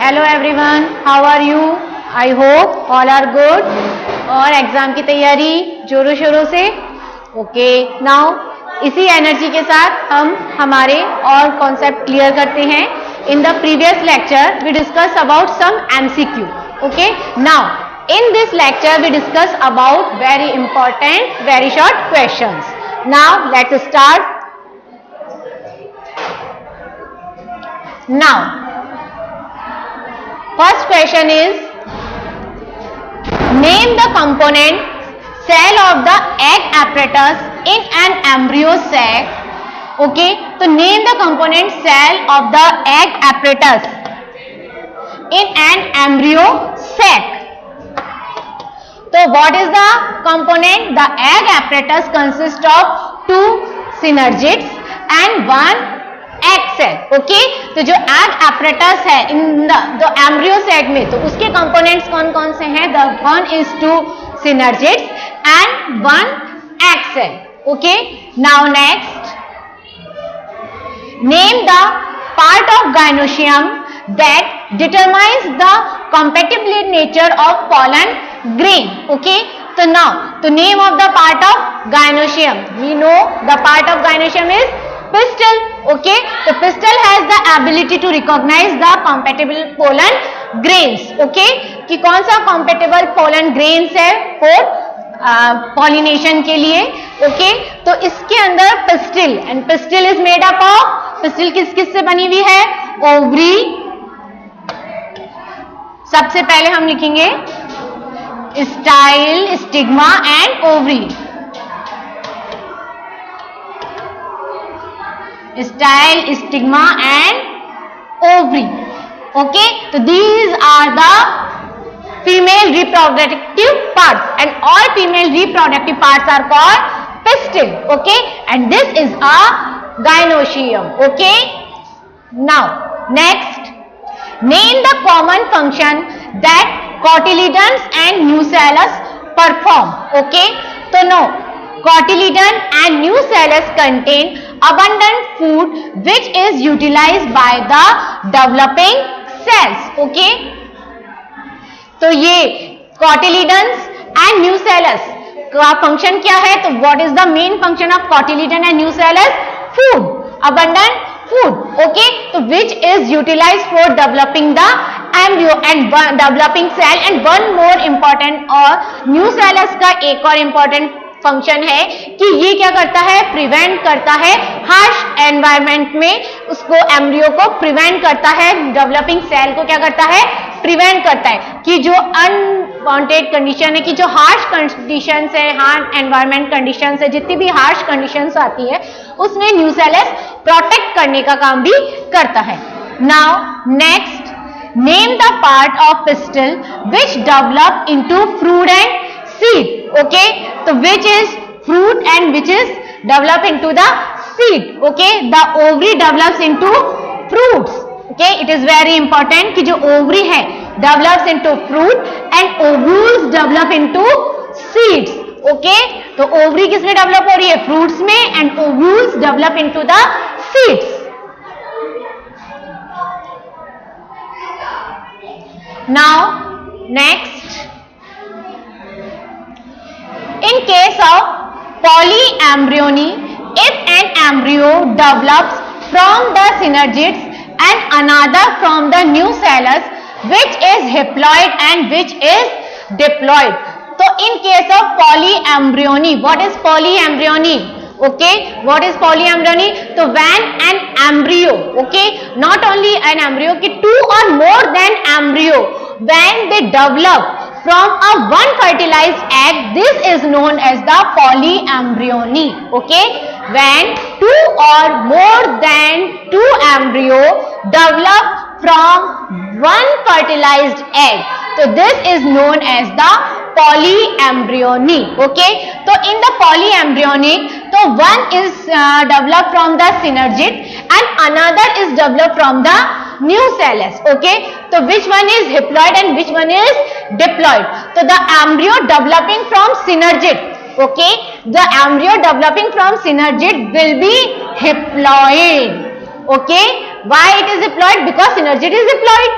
Hello everyone, how are you? I hope all are good. और exam की तैयारी जोरों शोरों से? ओके, नाउ इसी एनर्जी के साथ हम हमारे और कॉन्सेप्ट क्लियर करते हैं। In the previous lecture we discuss about some MCQ. Okay, now in this lecture we discuss about very important very short questions. Now let's start. Now, first question is, name the component cell of the egg apparatus in an embryo sac. Okay, तो name the component cell of the egg apparatus in an embryo sac. So what is the component? The egg apparatus consists of two synergids and one egg cell. Okay, तो जो egg apparatus है in the embryo सेग में, तो उसके components कौन कौन से हैं? The one is two synergids and one egg cell. Okay, now next, name the part of gynoecium that determines the compatibility nature of pollen grain. Okay, तो now तो name of the part of gynoecium, we know the part of gynoecium is pistil. Okay, so pistil has the ability to recognize the compatible pollen grains. Okay, कि कौन सा compatible pollen grains है for pollination के लिए? Okay, तो इसके अंदर pistil, and pistil is made up of, pistil किस किस से बनी हुई है? ओवरी, सबसे पहले हम लिखेंगे style, stigma and ovary. Style, stigma and ovary. Okay, so these are the female reproductive parts, and all female reproductive parts are called pistil. Okay, and this is a gynoecium. Okay, now next, name the common function that cotyledons and nucellus perform. Okay, so no, cotyledon and nucellus contain abundant food which is utilized by the developing cells. Okay, तो ये cotyledons and nucellus का function क्या है? तो what is the main function of cotyledon and nucellus? Food, abundant food. Okay, तो which is utilized for developing the embryo and developing cell. And one more important और nucellus का एक और important function है कि ये क्या करता है? प्रिवेंट करता है हार्श एनवायरनमेंट में, उसको एम्ब्रियो को प्रिवेंट करता है, डेवलपिंग सेल को क्या करता है? प्रिवेंट करता है कि जो अनवांटेड कंडीशन है, कि जो हार्श कंडीशंस है, हार्श एनवायरनमेंट कंडीशंस है, जितनी भी हार्श कंडीशंस आती है उसमें न्यूसेलस प्रोटेक्ट करने का काम भी करता है। Now next, name the part of pistil which develop into fruit and seed. Okay, so which is fruit and which is develop into the seed. Okay, the ovary develops into fruits. Okay, it is very important कि जो ovary है develops into fruit and ovules develop into seeds. Okay, तो ovary किस में develop हो रही है? fruits में, and ovules develop into the seeds. Now next, in case of polyembryony, if an embryo develops from the synergids and another from the nucellus, which is haploid and which is diploid. So in case of polyembryony, what is polyembryony? Okay, what is polyembryony? So when an embryo, okay, not only an embryo, कि two or more than embryo, when they develop from a one fertilized egg, this is known as the polyembryony. Okay, when two or more than two embryo develop from one fertilized egg, so this is known as the polyembryony. Okay, so in the polyembryonic, so one is developed from the synergid and another is developed from the nucellus. Okay, so which one is haploid and which one is diploid? So the embryo developing from synergid, okay, the embryo developing from synergid will be haploid. Okay, why it is haploid? Because synergid is haploid.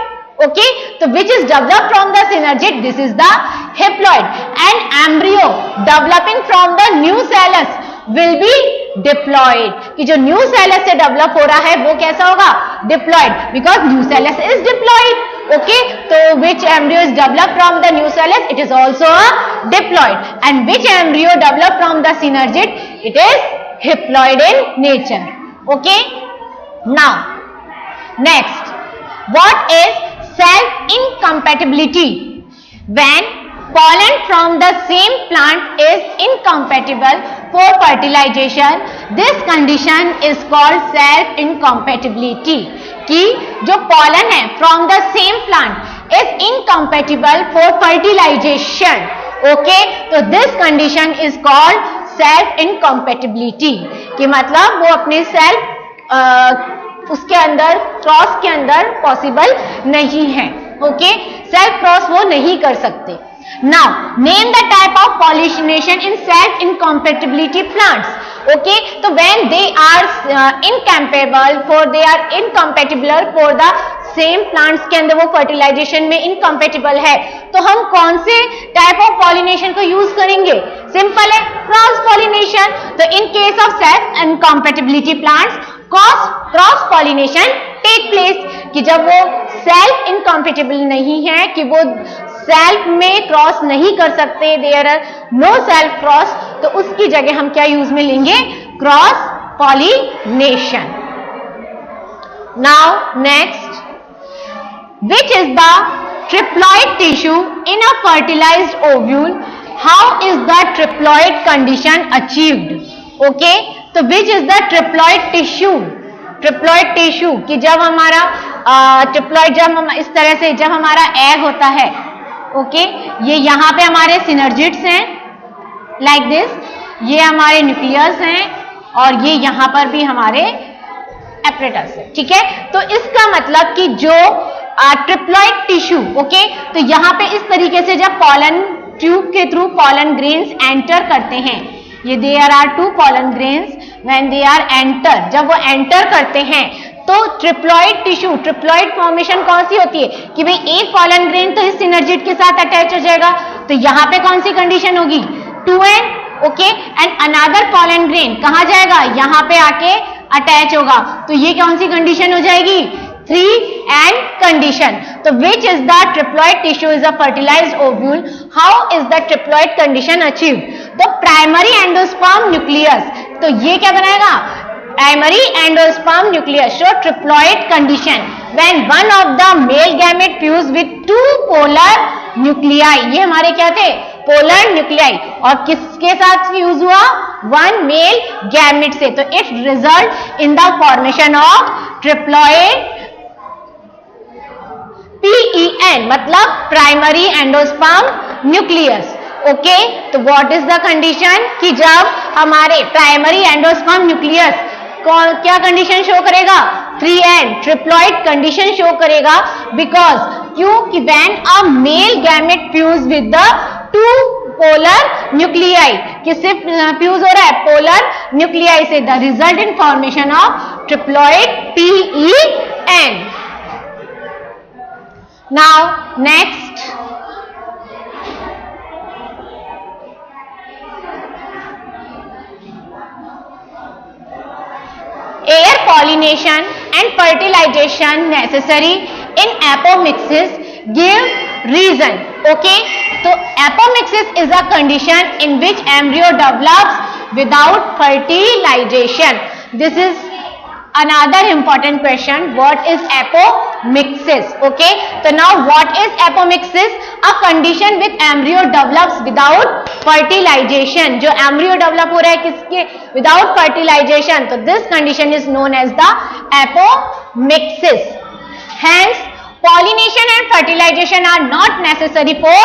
Okay, so which is developed from the synergid, this is the haploid, and embryo developing from the nucellus will be diploid. कि जो nucellus से develop हो रहा है वो कैसा होगा, diploid, because nucellus is diploid. Okay, so which embryo is developed from the nucellus, it is also a diploid, and which embryo developed from the synergid, it is haploid in nature. Okay, now next, what is self incompatibility? When pollen from the same plant is incompatible for fertilization, this condition is called self incompatibility. कि जो pollen है from the same plant is incompatible for fertilization. Okay, so this condition is called self incompatibility. कि मतलब वो अपने self उसके अंदर cross के अंदर पॉसिबल नहीं है. ओके, सेल्फ क्रॉस वो नहीं कर सकते. Now name the type of pollination in self incompatibility plants. Okay, तो when they are incapable for they are incompatible for the same plants के अंदर वो फर्टिलाइजेशन में इनकम्पैटिबल है, तो हम कौन से टाइप ऑफ पॉलिनेशन को यूज करेंगे? सिंपल है, क्रॉस पॉलिनेशन. तो in case of self incompatibility plants cross pollination take place. कि जब वो सेल्फ इनकम्पैटिबल नहीं है, कि वो सेल्फ में क्रॉस नहीं कर सकते, there are no self cross, तो उसकी जगह हम क्या यूज में लेंगे? Cross pollination. Now next, which is the triploid tissue in a fertilized ovule? How is the triploid condition achieved? Okay, तो which is the triploid tissue? Triploid tissue कि जब हमारा ट्रिप्लॉइड, जब हम इस तरह से जब हमारा एग होता है, ओके, ये यहाँ पे हमारे सिनर्जिड्स हैं लाइक दिस, ये हमारे न्यूक्लियस हैं, और ये यहाँ पर भी हमारे एपरेटस है. ठीक है, तो इसका मतलब कि जो ट्रिप्लॉइड टिश्यू, ओके, तो यहाँ पे इस तरीके से जब पॉलन ट्यूब के थ्रू पॉलन ग्रेन्स एंटर करते हैं, ये there are 2 pollen grains when they are enter, जब वो एंटर करते हैं तो ट्रिप्लॉइड टिश्यू, ट्रिप्लॉइड फॉर्मेशन कौन सी होती है कि भाई एक pollen grain तो इस सिनर्जिड के साथ अटैच हो जाएगा, तो यहाँ पे कौन सी कंडीशन होगी? 2n. Okay, and another pollen grain कहाँ जाएगा? यहाँ पे आके अटैच होगा, तो ये कौन सी कंडीशन हो जाएगी? 3n condition. तो which is the triploid tissue is a fertilized ovule? How is the triploid condition achieved? तो प्राइमरी एंडोस्पर्म न्यूक्लियस, तो ये क्या बनाएगा? Primary endosperm nucleus show triploid condition when one of the male gamete fuse with 2 polar nuclei. ये हमारे क्या थे? Polar nuclei. और किसके साथ फ्यूज हुआ? 1 मेल गैमेट से. तो it result in the formation of triploid PEN, मतलब प्राइमरी एंडोस्पर्म न्यूक्लियस. ओके, तो व्हाट इज द कंडीशन कि जब हमारे प्राइमरी एंडोस्पर्म न्यूक्लियस क्या कंडीशन शो करेगा? 3n ट्रिप्लॉइड कंडीशन शो करेगा. बिकॉज क्योंकि when a male gamete fuse with the 2 polar nuclei, किससे फ्यूज हो रहा है? पोलर न्यूक्लियाई से. The result in formation of triploid PEN. Now next, air pollination and fertilization necessary in apomixis. Give reason. Okay, so apomixis is a condition in which embryo develops without fertilization. This is another important question. What is apomixis? Okay, so now what is apomixis? A condition with embryo develops without fertilization. जो embryo develop हो रहा है किसके? Without fertilization. तो this condition is known as the apomixis. Hence pollination and fertilization are not necessary for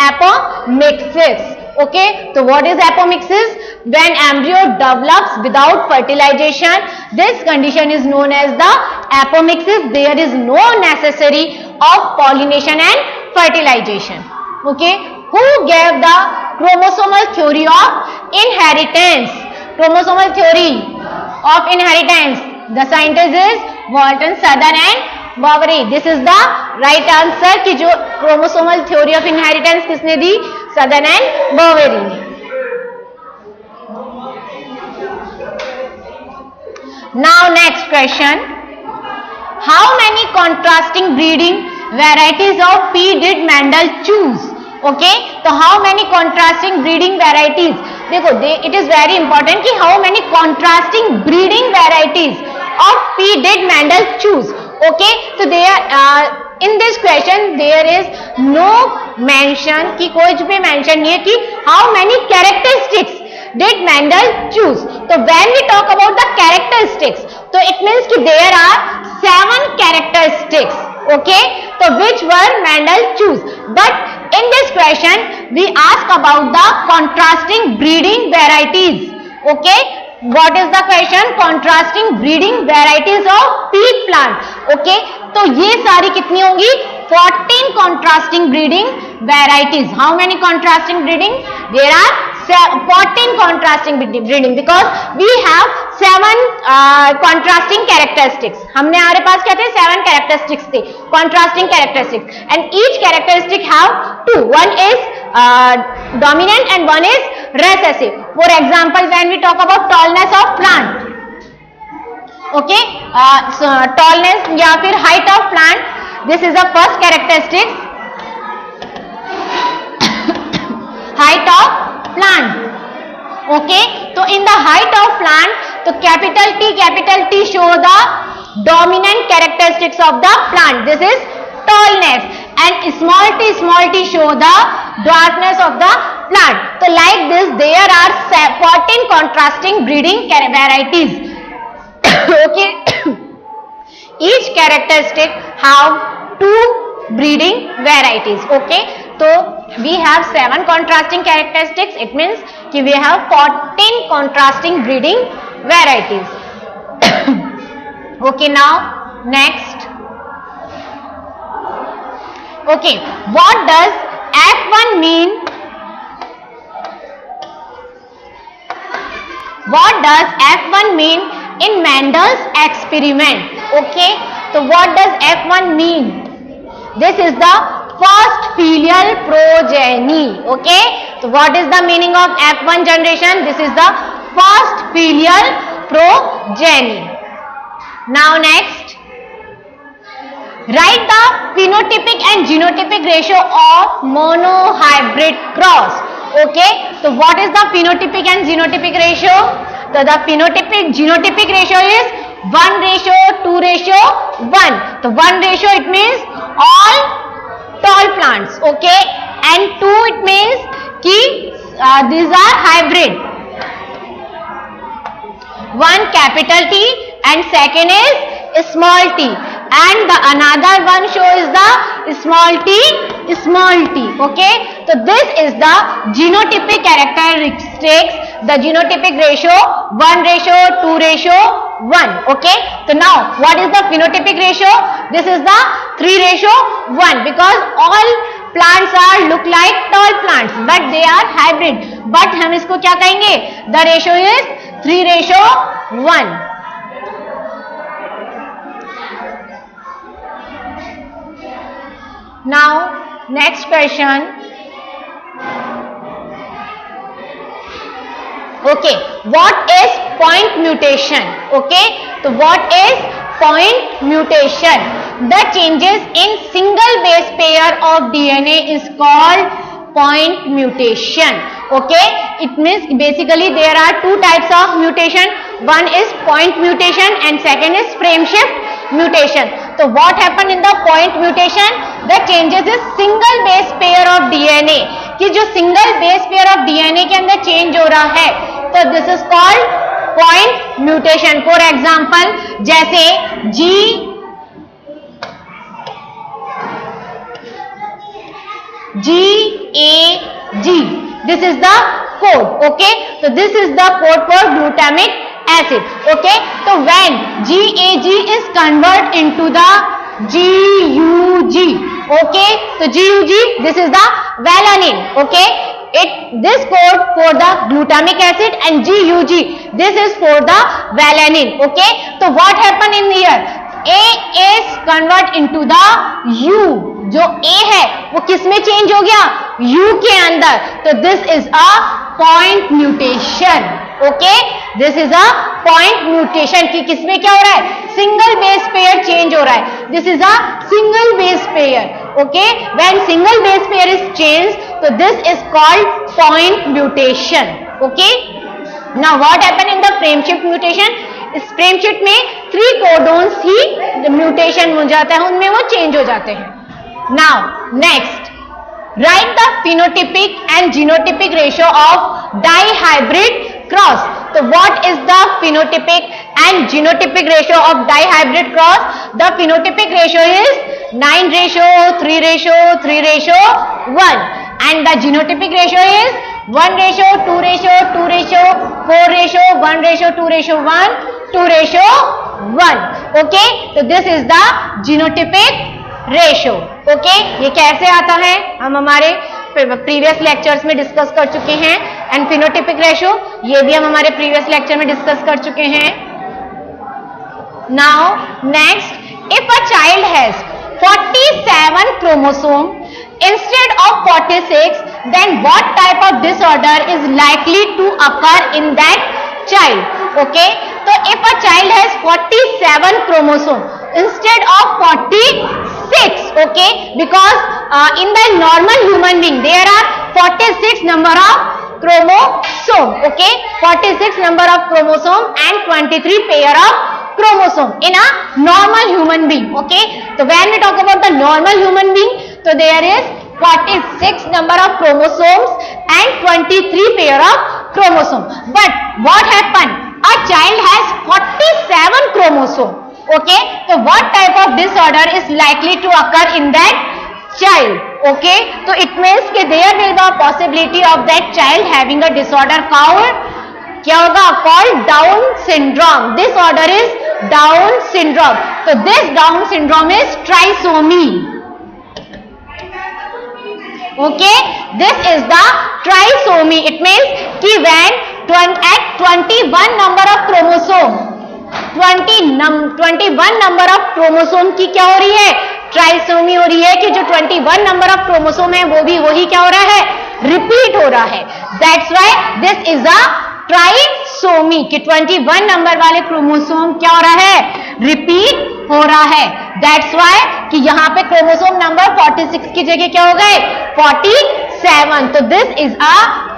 apomixis. Okay, so what is apomixis? When embryo develops without fertilization, this condition is known as the apomixis. There is no necessary of pollination and fertilization. Okay, who gave the chromosomal theory of inheritance? Chromosomal theory of inheritance. The scientist is Walton, Southern and Bovary. This is the right answer कि जो chromosomal theory of inheritance किसने दी? Southern and Bovary ने. Now next question. How many contrasting breeding varieties of pea did Mendel choose? Okay, तो how many contrasting breeding varieties? देखो, it is very important कि how many contrasting breeding varieties of pea did Mendel choose? Okay, so there in this question there is no mention कि कुछ भी mention नहीं है कि how many characteristics did Mendel choose. So when we talk about the characteristics, so it means कि there are 7 characteristics. Okay, so which were Mendel choose? But in this question we ask about the contrasting breeding varieties. Okay, what is the question? Contrasting breeding varieties of peat plant. Okay, तो ये सारी कितनी होंगी? 14 contrasting breeding varieties. How many contrasting breeding? There are 14 contrasting breeding because we have 7 contrasting characteristics. हमने हमारे पास क्या थे? 7 characteristics थे, contrasting characteristics, and each characteristic have 2. One is dominant and one is recessive. For example, when we talk about tallness of plant, okay, so tallness या फिर height of plant, this is the first characteristic. Height of plant. Okay, so in the height of plant, so capital T show the dominant characteristics of the plant. This is tallness, and small t show the dwarfness of the plant. So like this there are 14 contrasting breeding varieties. Okay, each characteristic have 2 breeding varieties. Okay, so we have 7 contrasting characteristics. It means कि we have 14 contrasting breeding varieties. Okay, now next. Okay, what does F1 mean? What does F1 mean in Mendel's experiment? Okay, so what does F1 mean? This is the first filial progeny. Okay, so what is the meaning of F1 generation? This is the first filial progeny. Now next, write the phenotypic and genotypic ratio of monohybrid cross. Okay, so what is the phenotypic and genotypic ratio? So the phenotypic genotypic ratio is 1:2:1. So 1 ratio it means all tall plants. Okay, and 2 it means कि these are hybrid. 1 capital T and second is small t, and the another one show is the small t. Okay, so this is the genotypic characteristics, the genotypic ratio 1:2:1. Okay, so now what is the phenotypic ratio? This is the 3:1 because all plants are look like tall plants but they are hybrid. But हम इसको क्या कहेंगे? The ratio is 3:1. Now next question. Okay, what is point mutation? Okay, so what is point mutation? The changes in single base pair of DNA is called point mutation. Okay, it means basically there are 2 types of mutation. One is point mutation and second is frame shift mutation. So what happened in the point mutation? The changes is single base pair of DNA. कि जो single base pair of DNA के अंदर change हो रहा है, तो this is called point mutation. For example, जैसे GAG, this is the code. Okay, so this is the code for glutamic acid. Okay, so when GAG is converted into the GUG, okay, so GUG, this is the valine. Okay, this code for the glutamic acid and GUG, this is for the valine. Okay, so what happened in here? A is convert into the U. जो A है वो किस में change हो गया? U के अंदर. तो this is a point mutation. Okay, this is a point mutation की किसमें क्या हो रहा है? सिंगल बेस पेयर चेंज हो रहा है. This is a single base pair. Okay, when single base pair is change, तो this is called point mutation. Okay, now what happen in the frame shift mutation? इस frame shift में 3 codons ही mutation हो जाता है, उनमें वो change हो जाते हैं. Now next, write the phenotypic and genotypic ratio of dihybrid cross. So what is the phenotypic and genotypic ratio of dihybrid cross? The phenotypic ratio is 9:3:3:1 and the genotypic ratio is 1:2:2:4:1:2:1 2:1. Okay, so this is the genotypic ratio. Okay, ये कैसे आता है हम हमारे previous lectures में discuss कर चुके हैं. एंड फिनोटिपिक रेशो ये भी हम हमारे प्रीवियस लेक्चर में डिस्कस कर चुके हैं. Now next, if a child has 47 chromosome instead of 46, then what type of disorder is likely to occur in that child? Okay, so if a child has 47 chromosome instead of 46, okay, because in the normal human being there are 46 number of chromosome. Okay, 46 number of chromosome and 23 pair of chromosome in a normal human being. Okay, so when we talk about the normal human being, so there is 46 number of chromosomes and 23 pair of chromosome. But what happened? A child has 47 chromosome. Okay, so what type of disorder is likely to occur in that child? Okay, so it means कि there will be a possibility of that child having a disorder called क्या होगा? Called Down syndrome. This order is Down syndrome. So this Down syndrome is trisomy. Okay, this is the trisomy. It means कि when at 21 number of chromosome, 21 number of chromosome की क्या हो रही है? Trisomy हो रही है कि जो 21 नंबर ऑफ क्रोमोसोम है वो भी वही क्या हो रहा है? रिपीट हो रहा है. That's why this is a trisomy कि 21 नंबर वाले क्रोमोसोम क्या हो रहा है? रिपीट हो रहा है. दैट्स व्हाई कि यहाँ पे क्रोमोसोम नंबर 46 की जगह क्या हो गए? 47. तो this is a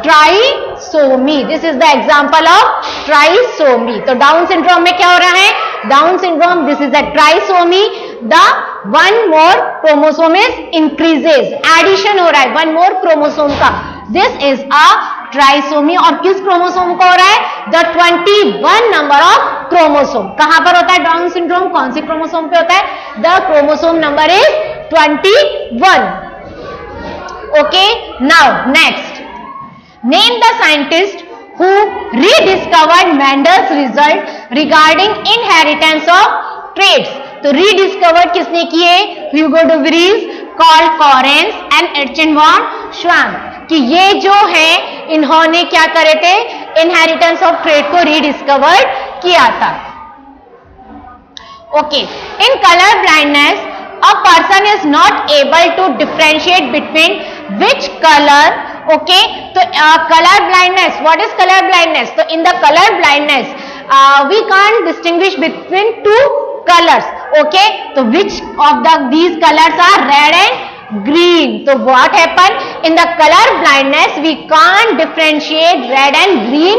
trisomy. This is the example of trisomy. तो डाउन सिंड्रोम में क्या हो रहा है? Down syndrome, this is a trisomy. The one more chromosome is increases, addition हो रहा है वन मोर क्रोमोसोम का. This is a trisomy. और किस क्रोमोसोम का हो रहा है? The 21 number of chromosome. कहां पर होता है डाउन सिंड्रोम? कौन सी क्रोमोसोम पे होता है? The chromosome number is 21. Okay, now next, name the scientist who rediscovered Mendel's result regarding inheritance of traits. तो रीडिस्कवर्ड किसने किए? Hugo de Vries, Carl Correns and Erich von श्वाम. कि ये जो है इन्होंने क्या करे थे? इनहेरिटेंस ऑफ ट्रेट को रीडिस्कवर्ड किया था. Okay, in colour blindness a person is not able to differentiate between which color. Okay, so color blindness, what is color blindness? So in the color blindness we can't distinguish between two colors. Okay, so which of these colors are red and green? So what happened in the color blindness? We can't differentiate red and green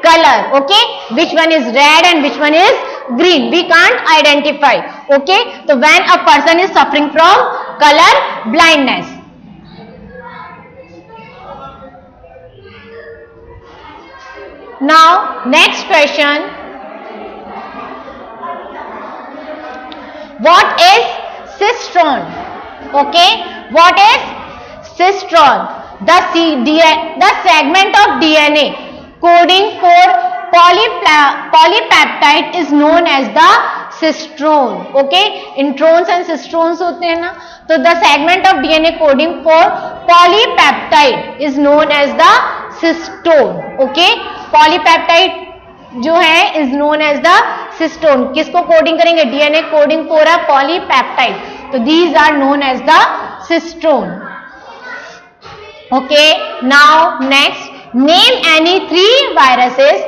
color. Okay, which one is red and which one is green? We can't identify. Okay, so when a person is suffering from color blindness. Now next question, what is cistron? Okay, what is cistron? The segment of DNA coding for polypeptide is known as the cistron. Okay, introns and cistrons होते हैं ना, तो the segment of DNA coding for polypeptide is known as the cistone. Okay, polypeptide जो है is known as the cistron. किसको coding करेंगे? DNA coding for a polypeptide. तो these are known as the cistron. Okay, now next, name any 3 viruses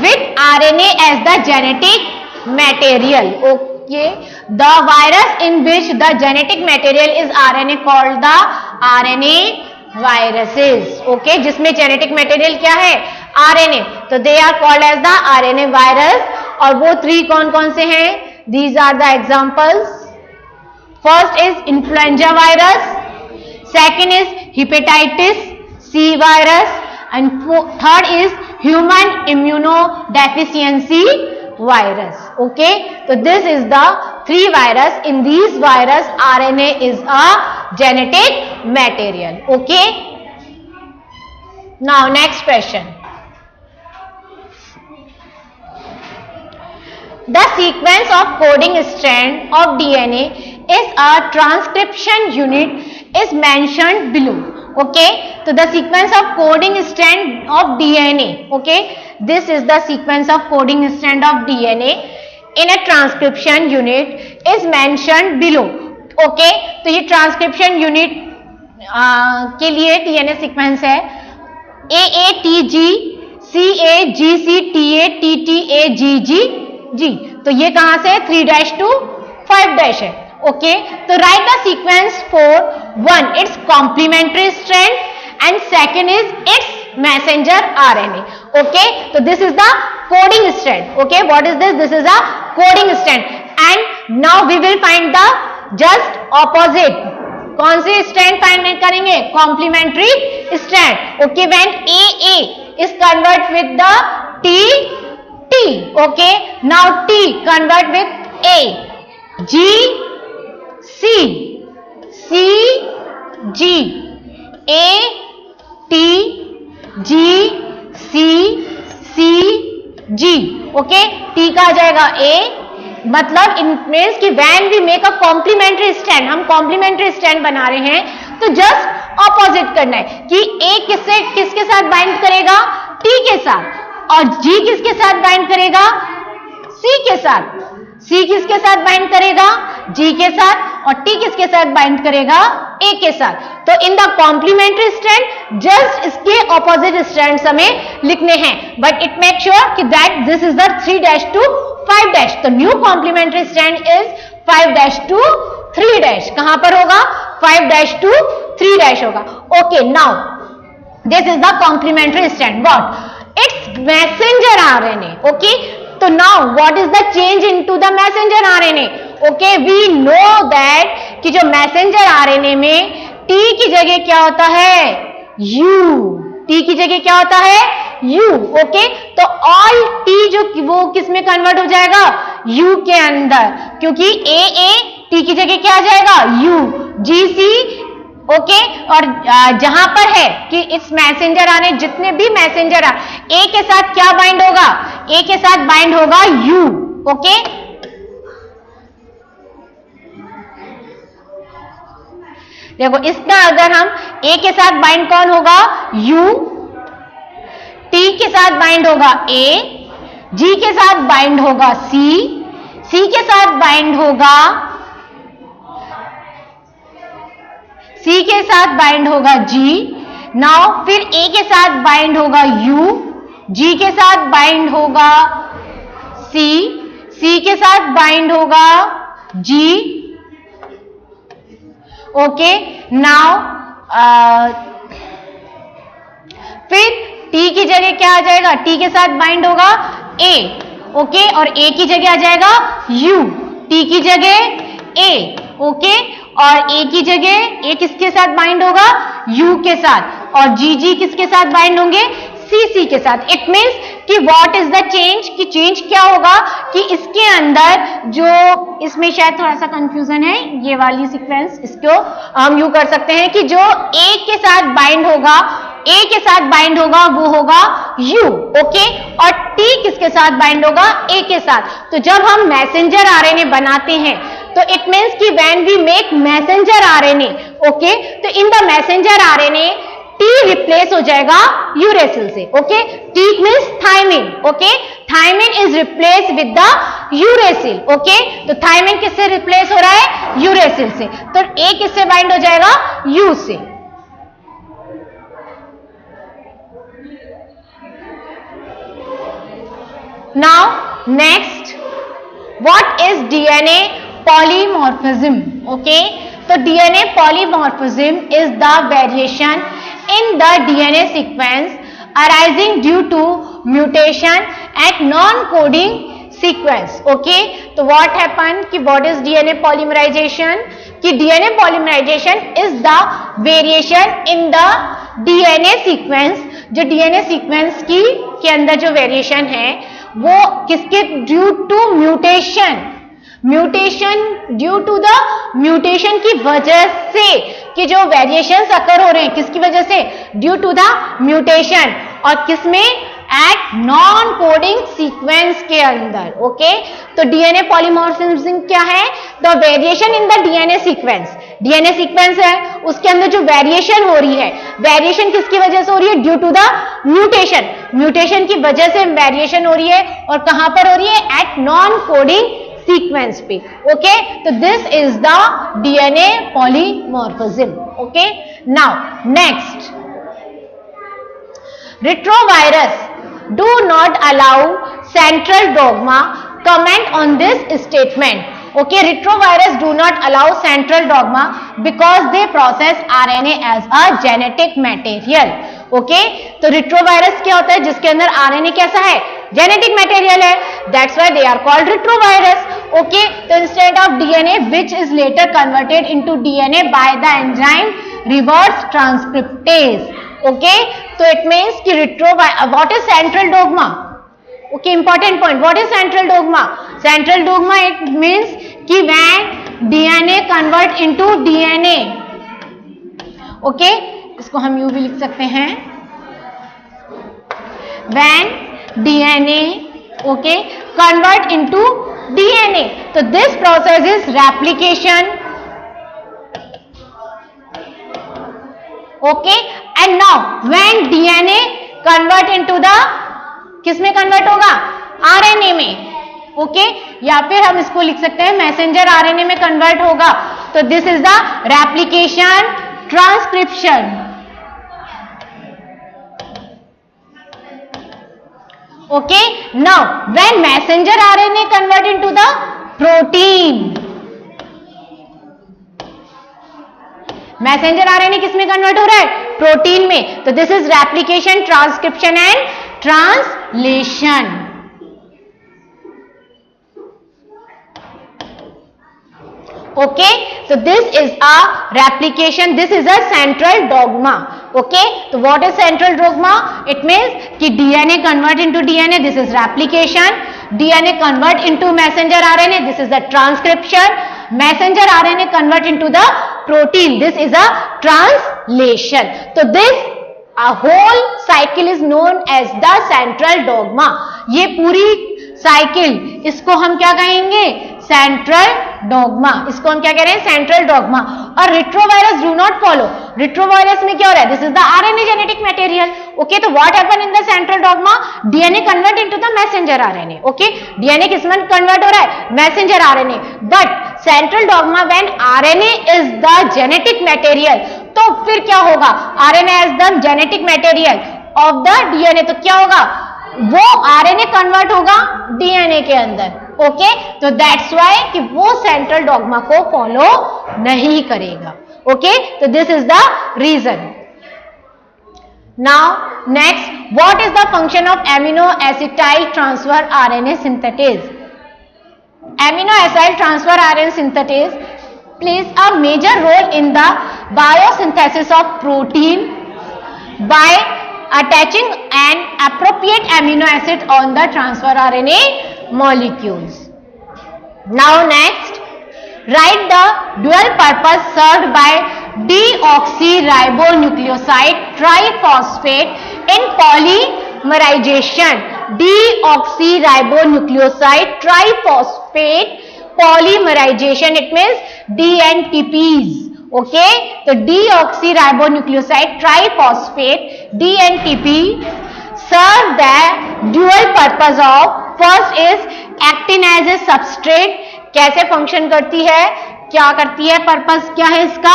with RNA as the genetic material. Okay, the virus in which the genetic material is RNA called the RNA viruses. Okay, जिसमें genetic material क्या है? RNA. तो they are called as the RNA virus. और वो 3 कौन कौन से हैं? These are the examples. First is influenza virus. Second is hepatitis C virus, and third is human immunodeficiency virus. Okay, so this is the 3 virus. In these virus, RNA is a genetic material. Okay, now next question. The sequence of coding strand of DNA is a transcription unit is mentioned below. Okay, so the sequence of coding strand of DNA. Okay, this is the sequence of coding strand of DNA in a transcription unit is mentioned below. Okay, तो ये transcription unit के लिए DNA sequence है AATG CAGC TATTAGG जी. तो ये कहां से 3' to 5' है. ओके, तो write the sequence for 1 its complementary strand and second is its messenger RNA. Okay, तो this is the coding strand. Okay, what is this? This is a coding strand. And now we will find the just opposite. कौन से strand find करेंगे? Complementary strand. Okay, when AA is convert with the T. Okay, now T convert with A, G, C, C, G, A, T, G, C, C, G. Okay, T का आ जाएगा A. मतलब in means कि when we make a complementary stand, हम complementary stand बना रहे हैं तो just opposite करना है कि A किसके साथ बाइंड करेगा? T के साथ. और G किसके साथ बाइंड करेगा? C के साथ. C किसके साथ बाइंड करेगा? G के साथ. और T किसके साथ बाइंड करेगा? A के साथ. तो in the complementary strand just इसके ऑपोजिट स्ट्रैंड्स हमें लिखने हैं, बट इट मेक श्योर कि that this is the 3' to 5'. तो new complementary strand is 5' to 3'. कहां पर होगा? 5' to 3' होगा. Okay, now this is the complementary strand. What? It's messenger RNA. Okay, so now what is the change into the messenger RNA? Okay, we know that कि जो messenger RNA में T की जगह क्या होता है? U. T की जगह क्या होता है? U. Okay, तो all T जो वो किस में कन्वर्ट हो जाएगा? U के अंदर, क्योंकि AA T की जगह क्या आ जाएगा? U. GC. ओके, और जहां पर है कि इस मैसेंजर आने जितने भी मैसेंजर आ ए के साथ क्या बाइंड होगा? ए के साथ बाइंड होगा यू. ओके, देखो इसका अगर हम ए के साथ बाइंड कौन होगा? यू. टी के साथ बाइंड होगा ए. जी के साथ बाइंड होगा सी. सी के साथ बाइंड होगा सी के साथ बाइंड होगा जी. नाउ फिर ए के साथ बाइंड होगा यू. जी के साथ बाइंड होगा सी. सी के साथ बाइंड होगा जी. ओके, नाउ फिर टी की जगह क्या आ जाएगा? टी के साथ बाइंड होगा ए. ओके, और ए की जगह आ जाएगा यू. टी की जगह ए. ओके, और ए की जगह ए किसके साथ बाइंड होगा? यू के साथ. और जी किसके साथ बाइंड होंगे? सी के साथ. इट मीन्स कि व्हाट इज द चेंज? कि चेंज क्या होगा कि इसके अंदर जो, इसमें शायद थोड़ा सा कंफ्यूजन है, ये वाली सीक्वेंस इसको हम यू कर सकते हैं कि जो ए के साथ बाइंड होगा, ए के साथ बाइंड होगा वो होगा यू. ओके, और टी किसके साथ बाइंड होगा? ए के साथ. तो जब हम मैसेंजर आरएनए बनाते हैं तो इट मीन्स कि when we make messenger RNA, okay, तो in the messenger RNA T replace हो जाएगा यूरेसिल से. Okay, T means thymine. Okay, thymine is replace with the uracil. Okay, तो थायमिन किससे रिप्लेस हो रहा है? यूरेसिल से. तो A किससे बाइंड हो जाएगा? U से. Now next, what is DNA polymorphism? Okay, so DNA polymorphism is the variation in the DNA sequence arising due to mutation at non-coding sequence. Okay, तो what happened कि what is DNA polymerization? कि DNA polymerization is the variation in the DNA sequence. जो DNA sequence की के अंदर जो variation है वो किसके? Due to mutation. Mutation, due to the mutation की वजह से कि जो वेरिएशंस अकर हो रहे हैं किसकी वजह से? Due to the mutation. और किसमें? एट नॉन कोडिंग सीक्वेंस के अंदर. ओके, तो डीएनए पॉलीमॉर्फिज्म क्या है? The variation in the DNA sequence. DNA sequence है, उसके अंदर जो वेरिएशन हो रही है, वेरिएशन किसकी वजह से हो रही है? Due to the mutation. Mutation की वजह से वेरिएशन हो रही है और कहां पर हो रही है? एट नॉन कोडिंग सीक्वेंस पे. ओके, तो this is the DNA polymorphism. Okay, now next, retrovirus do not allow central dogma. Comment on this statement. Okay, retrovirus do not allow central dogma because they process RNA as a genetic material. Okay, तो retrovirus क्या होता है? जिसके अंदर RNA कैसा है? Genetic material है. That's why they are called retrovirus. Okay, तो instead of DNA which is later converted into DNA by the enzyme reverse transcriptase. Okay, so it means कि what is central dogma? Okay, important point. What is central dogma? Central dogma it means कि when DNA convert into DNA. Okay, इसको हम यूं भी लिख सकते हैं. When DNA, okay, convert into DNA. So this process is replication. Okay, and now when DNA convert into the किसमें convert होगा? RNA में. ओके, या फिर हम इसको लिख सकते हैं मैसेंजर RNA में कन्वर्ट होगा. तो this is the replication transcription. Okay, now when messenger RNA convert into the protein. Messenger RNA किसमें कन्वर्ट हो रहा है? प्रोटीन में. तो this is replication, transcription and translation. Okay, so this is a replication, this is a central dogma. Okay, so what is central dogma? It means कि DNA convert into DNA, this is replication. DNA convert into messenger RNA, this is the transcription. Messenger RNA convert into the protein, this is a translation. So this a whole cycle is known as the central dogma. ये पूरी cycle, इसको हम क्या कहेंगे? Central dogma. इसको हम क्या कह रहे हैं? Central dogma. और retrovirus do not follow. Retrovirus में क्या हो रहा है? This is the RNA genetic material. Okay, तो what happen in the central dogma? DNA convert into the messenger RNA. Okay, DNA किसमें कन्वर्ट हो रहा है? Messenger RNA. But central dogma when RNA is the genetic material, तो फिर क्या होगा? RNA is the genetic material of the DNA, तो क्या होगा? वो आरएनए कन्वर्ट होगा डीएनए के अंदर. ओके, तो दैट्स वाई कि वो सेंट्रल डॉगमा को फॉलो नहीं करेगा. ओके, तो this is the reason. Now next, what is the function of amino acetyl transfer RNA synthetase? Amino acetyl transfer RNA synthetase plays a major role in the biosynthesis of protein by attaching an appropriate amino acid on the transfer RNA molecules. Now next, write the dual purpose served by deoxyribonucleoside triphosphate in polymerization. Deoxyribonucleoside triphosphate polymerization, it means DNTPs. Okay, तो deoxyribonucleoside triphosphate DNTP serve the dual purpose of first is acting as a substrate. कैसे function करती है, क्या करती है, purpose क्या है इसका,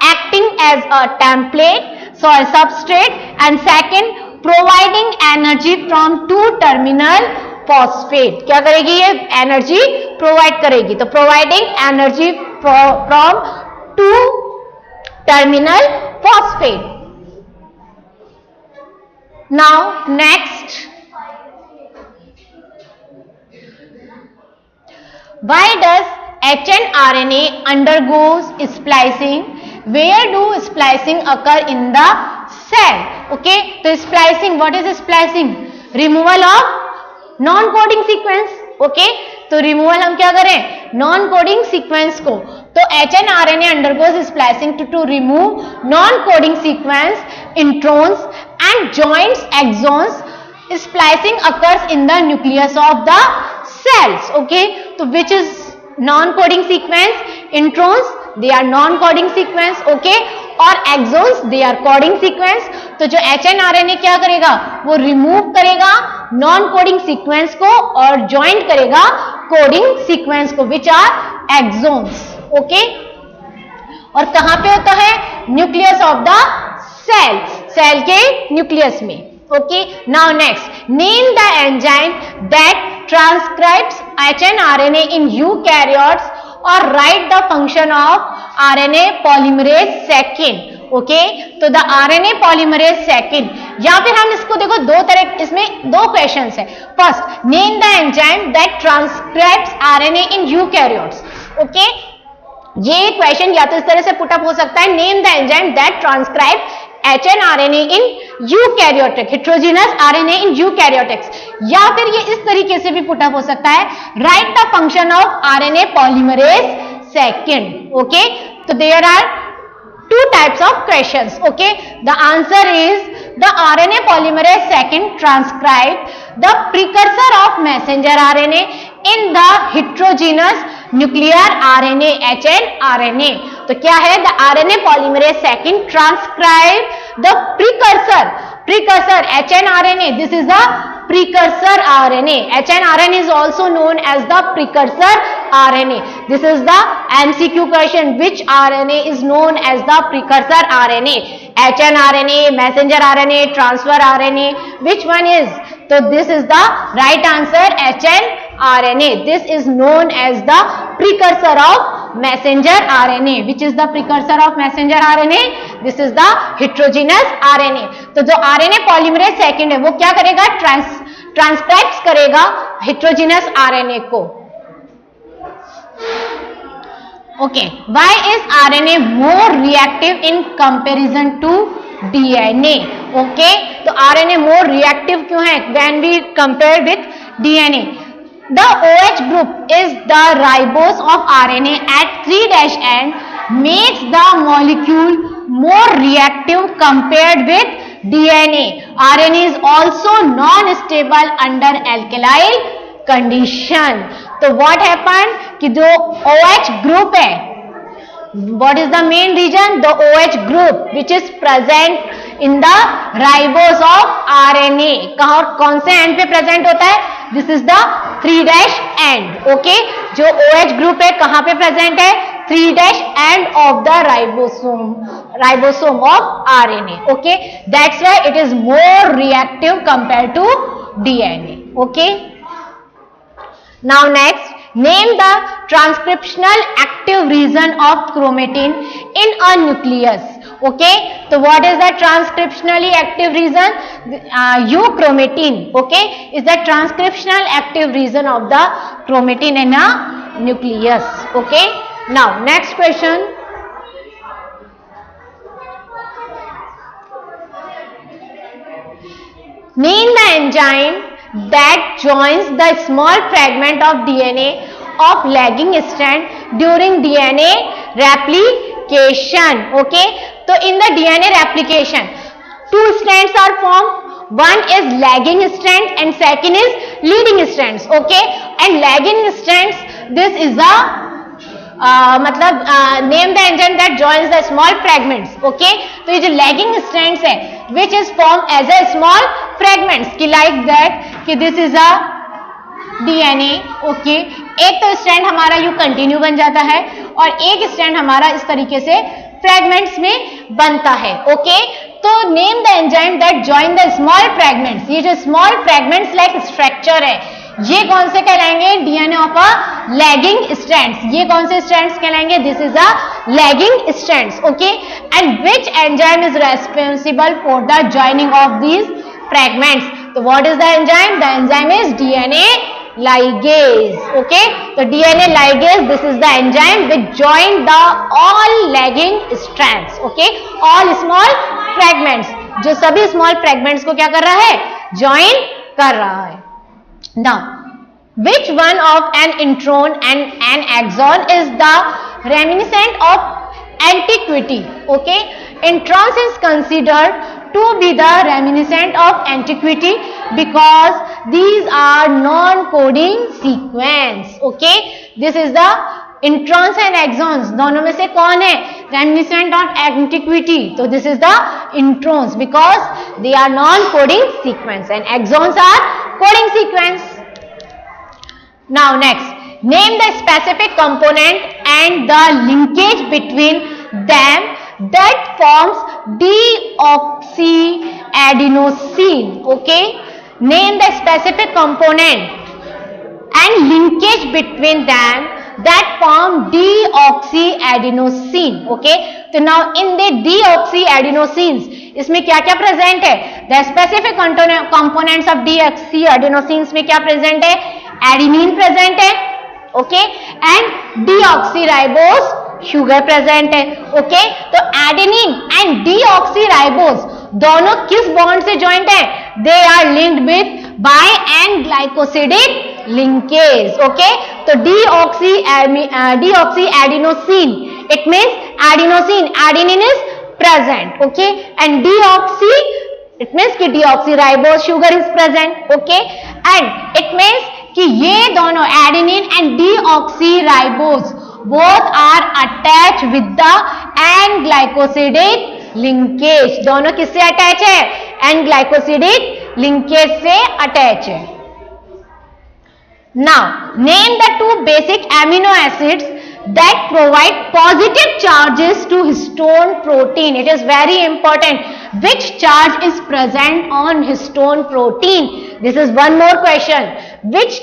acting as a template sorry substrate, and second providing energy from two terminal phosphate. क्या करेगी ये, एनर्जी प्रोवाइड करेगी. तो providing energy from two terminal phosphate. Now next, why does hnRNA undergoes splicing? Where do splicing occur in the cell? Okay, तो splicing, what is splicing? Removal of non coding sequence. Okay, तो removal हम क्या करें, non coding sequence को. तो hnRNA undergoes splicing to remove non-coding sequence, introns and joins exons. Splicing occurs in the nucleus of the cells. Okay, तो which is non-coding sequence, introns they are non-coding sequence. Okay, और exons they are coding sequence. तो जो hnRNA क्या करेगा, वो remove करेगा non coding sequence को और ज्वाइंट करेगा कोडिंग सीक्वेंस को, विच आर एक्सोन्स. ओके, और कहां पे होता है, nucleus of the cell, cell के न्यूक्लियस में. Okay, now next, name the enzyme that transcribes hnRNA in eukaryotes और write the function of RNA polymerase second. Okay, तो द RNA polymerase second, या फिर हम इसको देखो दो तरह, इसमें दो क्वेश्चंस है. First, name the enzyme that transcribes RNA in eukaryotes. Okay, ये क्वेश्चन या तो इस तरह से पुटअप हो सकता है, name the enzyme that transcribe hnRNA in eukaryotic, heterogeneous RNA in eukaryotics, या फिर ये इस तरीके से भी पुटअप हो सकता है, right the function of RNA polymerase second. Okay, so there are two types of questions. Okay, the answer is the RNA polymerase second transcribe the precursor of messenger RNA in the heterogeneous nuclear RNA hnRNA. तो क्या है, the RNA polymerase second transcribe the precursor hnRNA. This is the precursor RNA. hnRNA is also known as the precursor RNA. This is the MCQ question. Which RNA is known as the precursor RNA? hnRNA, messenger RNA, transfer RNA. Which one is? So this is the right answer, hnRNA. This is known as the precursor of messenger RNA. Which is the precursor of messenger RNA? This is the heterogeneous RNA. तो जो RNA polymerase second है वो क्या करेगा, transcribes करेगा heterogeneous RNA को. Okay, why is RNA more reactive in comparison to DNA? Okay, तो RNA more reactive क्यों है when we compare with DNA? The OH group is the ribose of RNA at 3' end makes the molecule more reactive compared with DNA. RNA is also non-stable under alkyl condition. तो what happened कि जो OH group है, what is the main region? The OH group which is present in the ribose of RNA. कहाँ, कौन से end पे present होता है? This is the 3' end. Okay, जो OH group है कहाँ पे present है? 3' end of the ribosome of RNA. Okay, that's why it is more reactive compared to DNA. Okay, now next, name the transcriptional active region of chromatin in a nucleus. Okay, so what is the transcriptionally active region? Euchromatin. Okay, is the transcriptional active region of the chromatin in a nucleus. Okay, now next question. Name the enzyme that joins the small fragment of DNA of lagging strand during DNA replication. Okay, so in the DNA replication, two strands are formed. One is lagging strand and second is leading strands. Okay, and lagging strands, this is a मतलब name the enzyme that joins the small fragments. Okay, तो ये जो lagging strands है which is form as a small fragments की like that कि this is a DNA. Okay, एक तो strand हमारा यू कंटिन्यू बन जाता है और एक स्ट्रैंड हमारा इस तरीके से फ्रेगमेंट्स में बनता है. ओके, तो name the enzyme that join the small fragments. ये जो स्मॉल फ्रेगमेंट्स लाइक स्ट्रक्चर है ये कौन से कहलाएंगे? DNA of a lagging strands. ये कौन से स्ट्रैंड्स कहलाएंगे? This is a lagging strands. Okay, and which enzyme is responsible for the joining of these fragments? तो what is the enzyme? The enzyme is DNA ligase. Okay, so DNA ligase, this is the enzyme which join the all lagging strands. Okay, all small fragments, जो सभी small fragments को क्या कर रहा है? join कर रहा है. Now, which one of an intron and an axon is the reminiscent of antiquity? Okay, introns is considered to be the reminiscent of antiquity because these are non-coding sequence. Okay, this is the introns and axons. दोनों में से कौन है reminiscent of antiquity? तो this is the introns because they are non-coding sequence and axons are coding sequence. Now next, name the specific component and the linkage between them that forms deoxyadenosine. Okay, name the specific component and linkage between them that form deoxyadenosine. Okay, तो now in the deoxyadenosines इसमें क्या क्या present है? The specific components of deoxyadenosines में क्या present है? Adenine present है. Okay, and deoxyribose sugar present है. ओके, तो एडेनिन एंड डीऑक्सीराइबोस दोनों किस बॉन्ड से ज्वाइंट है? They are linked with by N glycosidic linkage. Okay, तो deoxy adenosine it means adenosine, adenine is present. Okay, and deoxy it means कि deoxyribose sugar is present. Okay, and it means कि ये दोनों adenine and deoxyribose both are attach with the N glycosidic linkage. दोनों किससे attach है? N glycosidic linkage से attach है. Now name the two basic amino acids that provide positive charges to histone protein. It is very important. Which charge is present on histone protein? This is one more question. Which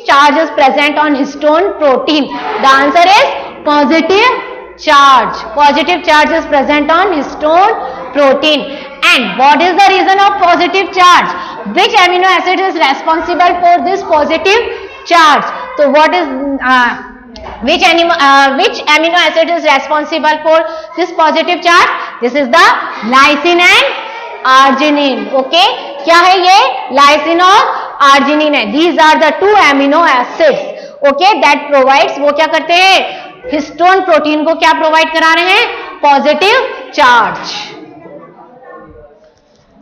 charge is present on histone protein? The answer is positive charge. Positive charge is present on histone protein. And what is the reason of positive charge? Which amino acid is responsible for this positive charge? So what is which amino acid is responsible for this positive charge? This is the lysine and arginine. Okay, क्या है ये? lysine और arginine है. These are the two amino acids. Okay, that provides, वो क्या करते हैं? histone protein को क्या provide करा रहे हैं? positive charge.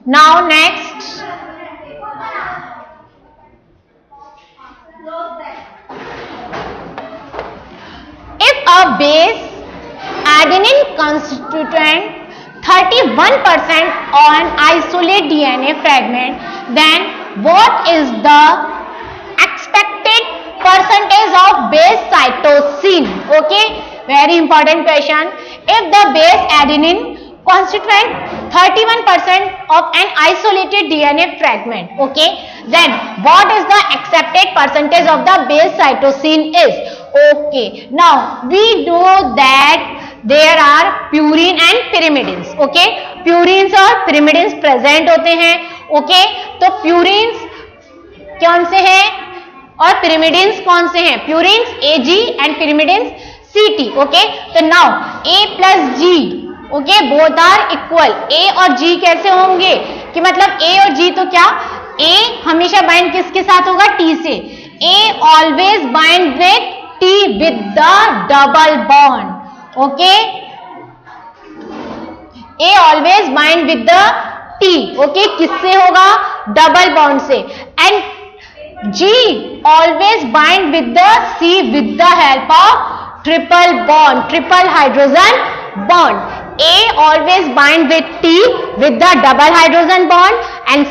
Now next, if a base adenine constituent 31% on isolate DNA fragment, then what is the expected percentage of base cytosine? Okay, very important question. If the base adenine constituent 31% of an isolated DNA fragment, okay, then what is the accepted percentage of the base cytosine is? Okay, now we know that there are purine and pyrimidines. Okay, purines और pyrimidines present होते हैं. Okay, तो purines कौन से हैं और pyrimidines कौन से हैं? Purines Ag and pyrimidines Ct. Okay, तो now A plus G, okay, both are equal. A और G कैसे होंगे? कि मतलब A और G तो क्या? A हमेशा बाइंड किसके साथ होगा? T से. A always bind with T with the double bond. Okay, A always bind with the T. Okay, किससे होगा? डबल बॉन्ड से. And G always bind with the C with the help of triple bond, triple hydrogen bond. A always bind with T with the double hydrogen bond, and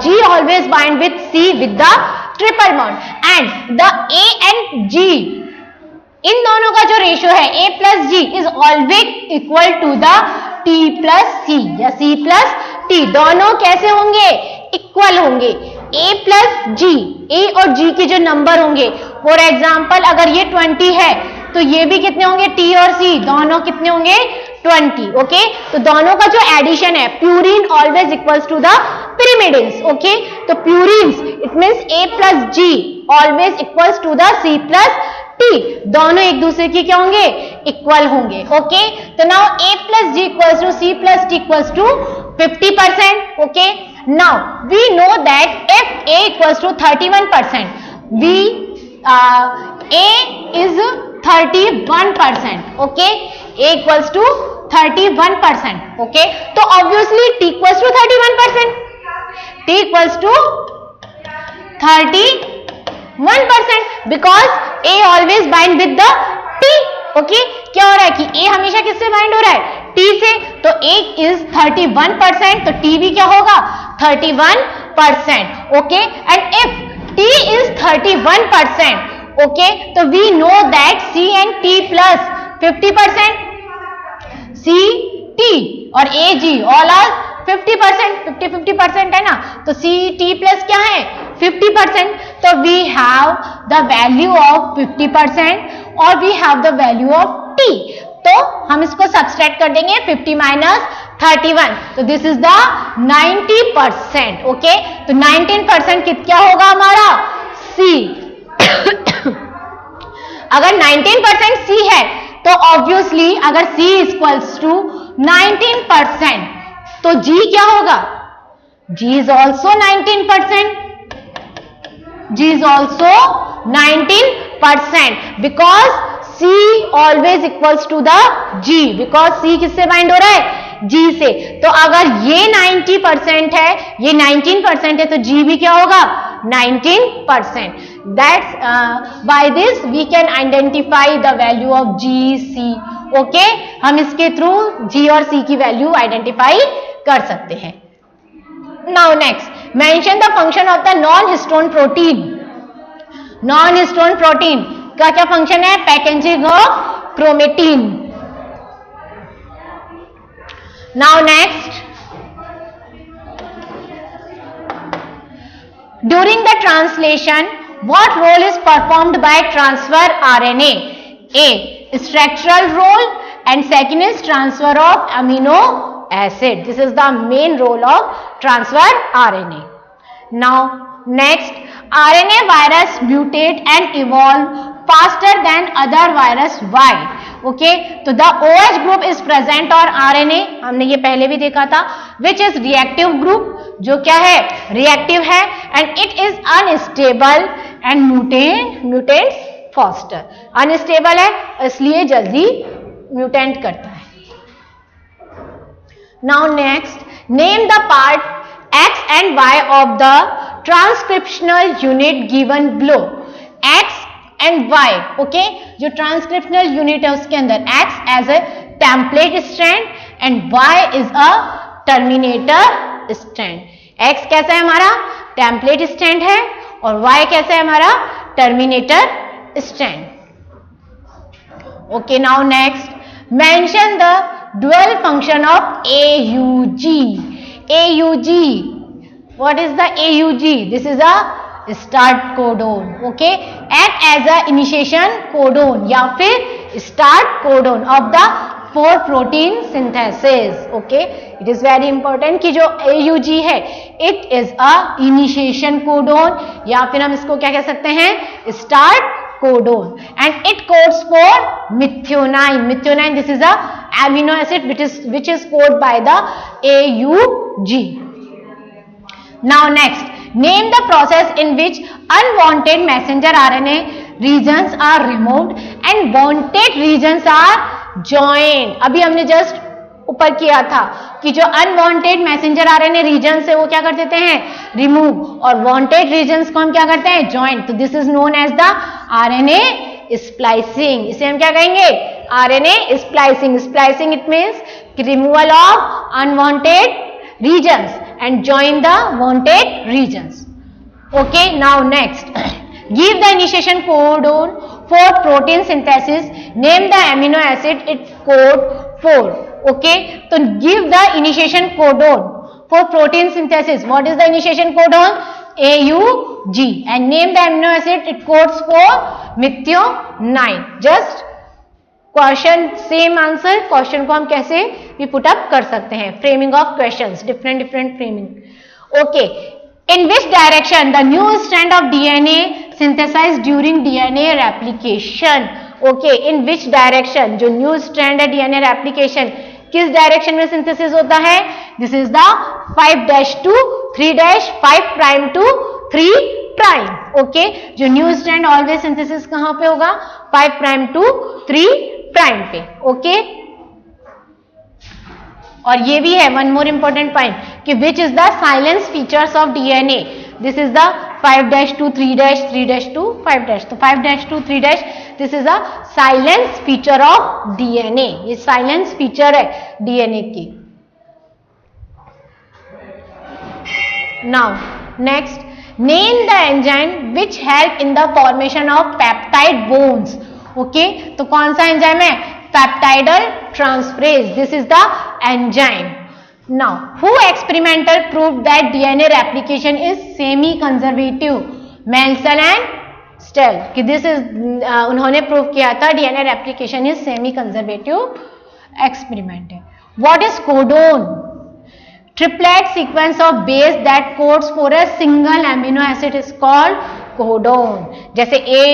G always bind with C with the triple bond. And the A and G, इन दोनों का जो ratio है A plus G is always equal to the T plus C या C plus T. दोनों कैसे होंगे? Equal होंगे. A plus G, A और G के जो नंबर होंगे, फॉर एग्जाम्पल अगर ये 20 है तो ये भी कितने होंगे? T और C दोनों कितने होंगे? 20. ओके, तो दोनों का जो एडिशन है, purine always equals to the pyrimidines. Okay, तो purines it means A plus G always equals to the C plus T. दोनों एक दूसरे के क्या होंगे? इक्वल होंगे. ओके, तो now A plus G equals to C plus T equals to 50%. Okay, now we know that if A equals to 31%, A is 31%. Okay, A equals to 31%. Okay, तो obviously T equals to 31%. T equals to 31% because A always bind with the T. Okay, क्या हो रहा है कि A हमेशा किससे bind हो रहा है? T से. तो A is 31%, तो T भी क्या होगा? 31%. Okay, and if T is 31%, okay, तो we know that C and T plus 50%, C, T और A, G all are 50%, 50% है ना, तो C, T plus क्या है? 50%. तो we have the value of 50% और we have the value of T. तो हम इसको सब्सट्रैक्ट कर देंगे 50 minus 31, तो दिस इज द 90%. ओके, तो 19% क्या होगा हमारा? C. अगर 19% C है तो ऑब्वियसली अगर C इक्वल्स टू 19%, तो G क्या होगा? G is also 19%. G is also 19% because C always equals to the G, because C किससे बाइंड हो रहा है? G से. तो अगर ये 90% है, ये 19% है, तो G भी क्या होगा? 19%. That's by this we can identify the value of G, C. Okay, हम इसके थ्रू G और C की वैल्यू आइडेंटिफाई कर सकते हैं. Now next, mention the function of the non histone protein. Non histone protein का क्या फंक्शन है? Packaging of chromatin. Now next, during the translation what role is performed by transfer RNA? A, structural role, and second is transfer of amino acid. This is the main role of transfer RNA. Now next, RNA virus mutate and evolve faster than other virus. Why? Okay, तो the OH group is present और RNA, हमने ये पहले भी देखा था, which is reactive group, जो क्या है? रिएक्टिव है, and it is unstable and mutants faster. Unstable है इसलिए जल्दी म्यूटेंट करता है. Now next, name the part X and Y of the transcriptional unit given below. X and Y, okay, जो ट्रांसक्रिप्शनल यूनिट है उसके अंदर X as a template strand and Y is a terminator strand. X कैसा है हमारा? Template strand है, और Y कैसा है हमारा? Terminator strand. Okay, now next, mention the dual function of AUG. AUG, what is the AUG? This is a start codon. Okay, act as a initiation codon या फिर start codon of the 4 protein synthesis. Okay, it is very important कि जो AUG है it is a initiation codon या फिर हम इसको क्या कह सकते हैं? start codon, and it codes for methionine. Methionine, this is a amino acid which is coded by the AUG. Now next, name the process in which unwanted messenger RNA regions are removed and wanted regions are joined. अभी हमने just ऊपर किया था कि जो unwanted messenger RNA reason है वो क्या कर देते हैं? रिमूव, और वांटेड रीजन्स को हम क्या करते हैं? ज्वाइन. तो this is known as the RNA splicing, इसे हम क्या कहेंगे? RNA splicing. Splicing it means removal of unwanted regions and join the wanted regions. Okay, now next give the initiation codon for protein synthesis, name the amino acid it code for. Okay, so give the initiation codon for protein synthesis. What is the initiation codon? AUG, and name the amino acid it codes for methionine. Just question same answer, question को हम कैसे भी put up कर सकते हैं. Framing of questions, different different framing. Okay, in which direction the new strand of DNA synthesized during DNA replication. Okay, in which direction, जो new strand है DNA replication, किस डायरेक्शन में सिंथेसिस होता है? This is the 5' to 3' 5' to 3'. Okay, जो new strand always synthesis कहां पे होगा? 5' to 3' पे. ओके, और ये भी है वन मोर इंपॉर्टेंट पॉइंट कि विच is the silence features of DNA. This is the 5' to 3' 3' to 5'. तो 5' to 3' this is a salient feature of DNA. ये साइलेंस फीचर है डीएनए की. Now next, name the enzyme which help in the formation of peptide bonds. Okay, तो कौन सा enzyme है? Peptidyl transferase. This is the enzyme. Now who experimental prove that DNA replication is semi conservative? Meselson and Stahl. कि this is उन्होंने prove किया था DNA replication is semi conservative experiment है. What is codon? Triplet sequence of base that codes for a single amino acid is called codon. जैसे A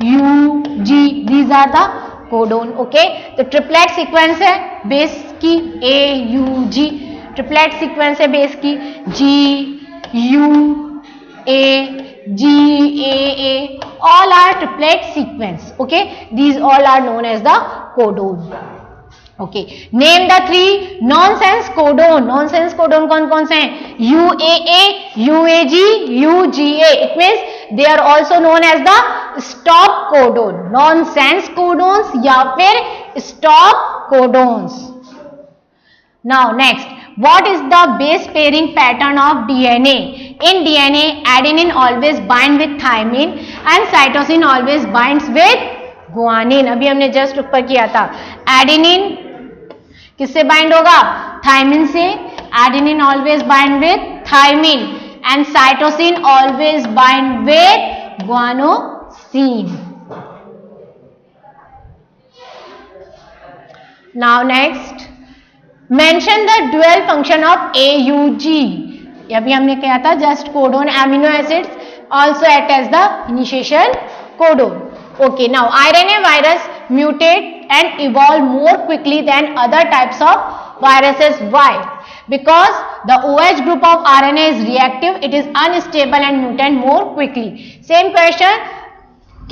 U G, these are the codon. Okay, तो triplet sequence है base की A U G, triplet sequence है base की G U A G A A, all are triplet sequence. Okay, these all are known as the codon. Okay, name the 3 nonsense codon. Nonsense codon कौन कौन से हैं? UAA, UAG, UGA. It means they are also known as the stop codon. Nonsense codons या फिर stop codons. Now next, what is the base pairing pattern of DNA? In DNA, adenine always bind with thymine and cytosine always binds with guanine. अभी हमने just ऊपर किया था. Adenine किससे bind होगा? Thymine से. Adenine always bind with thymine and cytosine always bind with guanosine. Now next, mention the dual function of AUG. अभी हमने कहा था just codon amino acids also act as the initiation codon. Okay, now RNA virus mutate and evolve more quickly than other types of viruses. Why? Because the OH group of RNA is reactive, it is unstable and mutate more quickly. Same question,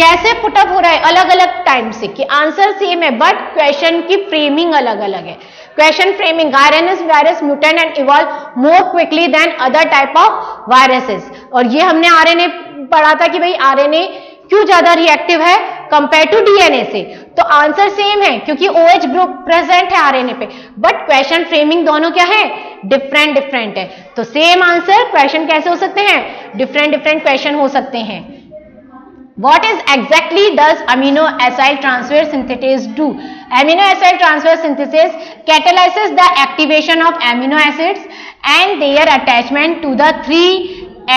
कैसे put up हो रहा है अलग अलग time से? कि answer same है but question की फ्रेमिंग अलग अलग है. Question framing, RNA virus mutate and evolve more quickly than other type of viruses. और ये हमने RNA पढ़ा था कि भाई RNA क्यों ज्यादा रिएक्टिव है कंपेयर टू डीएनए से. तो आंसर सेम है क्योंकि OH ग्रुप प्रेजेंट है आरएनए पे, बट क्वेश्चन फ्रेमिंग दोनों क्या है? डिफरेंट डिफरेंट है. तो सेम आंसर क्वेश्चन कैसे हो सकते हैं? डिफरेंट डिफरेंट क्वेश्चन हो सकते हैं. What is exactly does amino acyl transfer synthetase do? Amino acyl transfer synthesis catalyzes the activation of amino acids and their attachment to the 3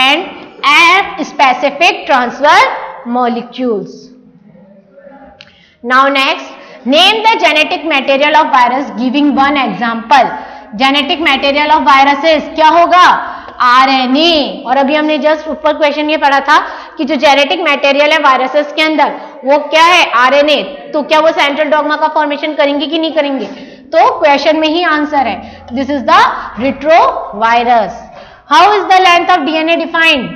and F specific transfer molecules. Now next, name the genetic material of virus giving one example. Genetic material of viruses क्या होगा? RNA. और अभी हमने just ऊपर question ये पढ़ा था कि जो जेनेटिक मटेरियल है वायरसेस के अंदर वो क्या है? RNA. तो क्या वो सेंट्रल डॉग्मा का फॉर्मेशन करेंगे कि नहीं करेंगे? तो क्वेश्चन में ही आंसर है. This is the retrovirus. How is the length of DNA defined?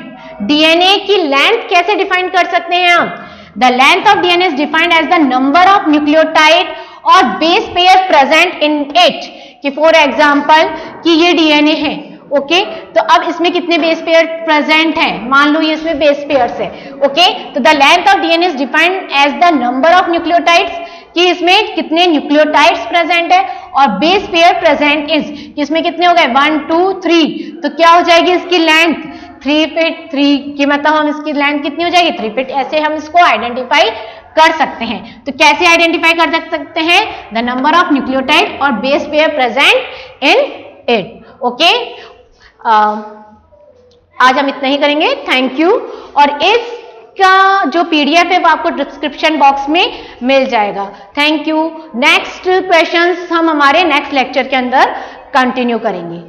DNA की लेंथ कैसे डिफाइन कर सकते हैं हम? The length of DNA is defined as the number of nucleotide और base pair present in it. कि for example कि ये डीएनए है, ओके, तो अब इसमें कितने बेस पेयर प्रेजेंट हैं, मान लो ये इसमें बेस पेयर्स है। ओके, तो the length of DNA is defined as the number of nucleotides, कि इसमें कितने न्यूक्लियोटाइड्स प्रेजेंट है, और बेस पेयर प्रेजेंट इज, इसमें कितने हो गए 1 2 3, तो क्या हो जाएगी इसकी लेंथ 3 फीट 3 की, मतलब हम इसकी लेंथ कितनी हो जाएगी 3 फीट। ऐसे हम इसको आइडेंटिफाई कर सकते हैं। तो कैसे आइडेंटिफाई कर सकते हैं, द नंबर ऑफ न्यूक्लियोटाइड और base pair present in it. Okay, आज हम इतना ही करेंगे, थैंक यू। और इसका जो पीडीएफ है वो आपको डिस्क्रिप्शन बॉक्स में मिल जाएगा। Thank you. नेक्स्ट क्वेश्चंस हम हमारे नेक्स्ट लेक्चर के अंदर कंटिन्यू करेंगे।